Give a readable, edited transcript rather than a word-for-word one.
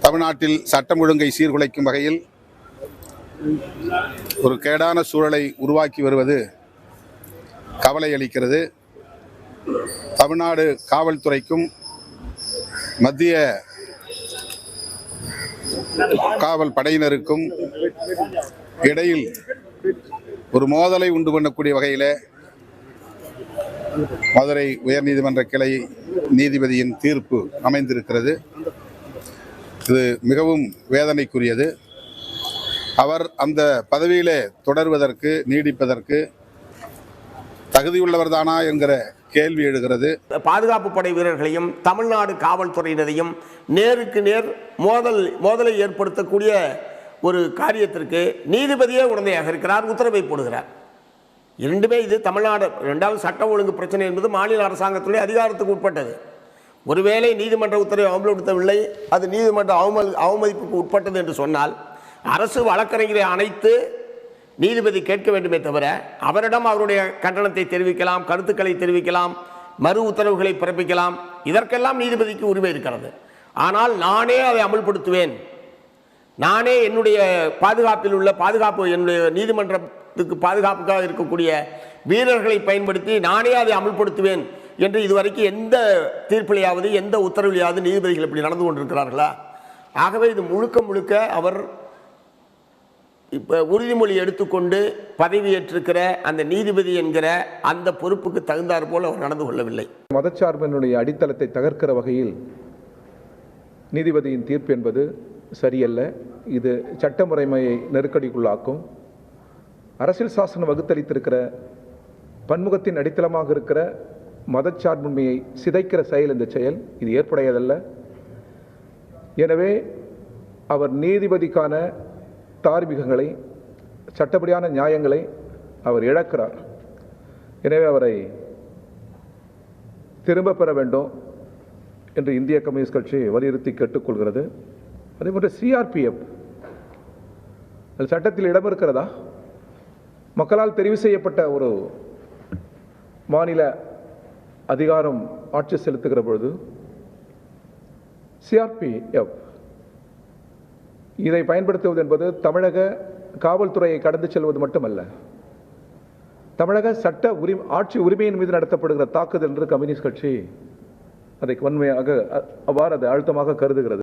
தமிழ்நாட்டில் சட்டம் ஒழுங்கை சீர்குலைக்கும் வகையில் ஒரு கேடான சூழலை உருவாக்கி வருவது கவலை அளிக்கிறது. தமிழ்நாடு காவல்துறைக்கும் மத்திய காவல் படையினருக்கும் இடையில் ஒரு மோதலை உண்டு பண்ணக்கூடிய வகையில் மதுரை உயர்நீதிமன்ற கிளை நீதிபதியின் தீர்ப்பு அமைந்திருக்கிறது. இது மிகவும் வேதனைக்குரியது. அவர் அந்த பதவியிலே தொடர்வதற்கு நீடிப்பதற்கு தகுதியுள்ளவர் தானா என்கிற கேள்வி எழுகிறது. பாதுகாப்பு படை வீரர்களையும் தமிழ்நாடு காவல்துறையினரையும் நேருக்கு நேர் மோதலை ஏற்படுத்தக்கூடிய ஒரு காரியத்திற்கு நீதிபதியே உடந்தையாக இருக்கிறார், உத்தரவை போடுகிறார். இரண்டுமே இது தமிழ்நாடு இரண்டாவது சட்டம் ஒழுங்கு பிரச்சனை என்பது மாநில அரசாங்கத்துடைய அதிகாரத்துக்கு உட்பட்டது. ஒருவேளை நீதிமன்ற உத்தரவை அமல்படுத்தவில்லை, அது நீதிமன்ற அவமதிப்புக்கு உட்பட்டது என்று சொன்னால் அரசு வழக்கறிஞரை அணைத்து நீதிபதி கேட்க வேண்டுமே தவிர அவரிடம் அவருடைய கண்டனத்தை தெரிவிக்கலாம், கருத்துக்களை தெரிவிக்கலாம், மறு உத்தரவுகளை பிறப்பிக்கலாம். இதற்கெல்லாம் நீதிபதிக்கு உரிமை இருக்கிறது. ஆனால் நானே அதை அமல்படுத்துவேன், நானே என்னுடைய பாதுகாப்பில் உள்ள என்னுடைய நீதிமன்றத்துக்கு பாதுகாப்புக்காக இருக்கக்கூடிய வீரர்களை பயன்படுத்தி நானே அதை அமல்படுத்துவேன் என்று இதுவரைக்கும் எந்த தீர்ப்பிலையாவது எந்த உத்தரவிலையாவது நீதிபதிகள் இப்படி நடந்து கொண்டிருக்கிறார்களா? ஆகவே இது முழுக்க அவர் இப்போ உறுதிமொழி எடுத்துக்கொண்டு பதவியேற்றிருக்கிற அந்த நீதிபதி என்கிற அந்த பொறுப்புக்கு தகுந்தார் போல் அவர் நடந்து கொள்ளவில்லை. மதச்சார்பினுடைய அடித்தளத்தை தகர்க்கிற வகையில் நீதிபதியின் தீர்ப்பு என்பது சரியல்ல. இது சட்டமுறைமையை நெருக்கடிக்குள்ளாக்கும். அரசியல் சாசனம் வகுத்தளித்திருக்கிற பன்முகத்தின் அடித்தளமாக இருக்கிற மதச்சார்பின்மையை சிதைக்கிற செயல் இந்த செயல், இது ஏற்புடையதல்ல. எனவே அவர் நீதிபதிக்கான தார்மீகங்களை, சட்டப்படியான நியாயங்களை அவர் இழக்கிறார். எனவே அவரை திரும்ப பெற வேண்டும் என்று இந்திய கம்யூனிஸ்ட் கட்சி வலியுறுத்தி கேட்டுக்கொள்கிறது. அதேபோன்று சிஆர்பிஎஃப் அது சட்டத்தில் இடம் இருக்கிறதா? மக்களால் தெரிவு செய்யப்பட்ட ஒரு மாநில அதிகாரம் ஆட்சி செலுத்துகிற பொழுது சிஆர்பிஎஃப் இதை பயன்படுத்துவது என்பது தமிழக காவல்துறையை கடந்து செல்வது மட்டுமல்ல, தமிழக சட்ட ஆட்சி உரிமையின் மீது நடத்தப்படுகிற தாக்குதல் என்று கம்யூனிஸ்ட் கட்சி அதை வன்மையாக அவ்வாறு அதை அழுத்தமாக கருதுகிறது.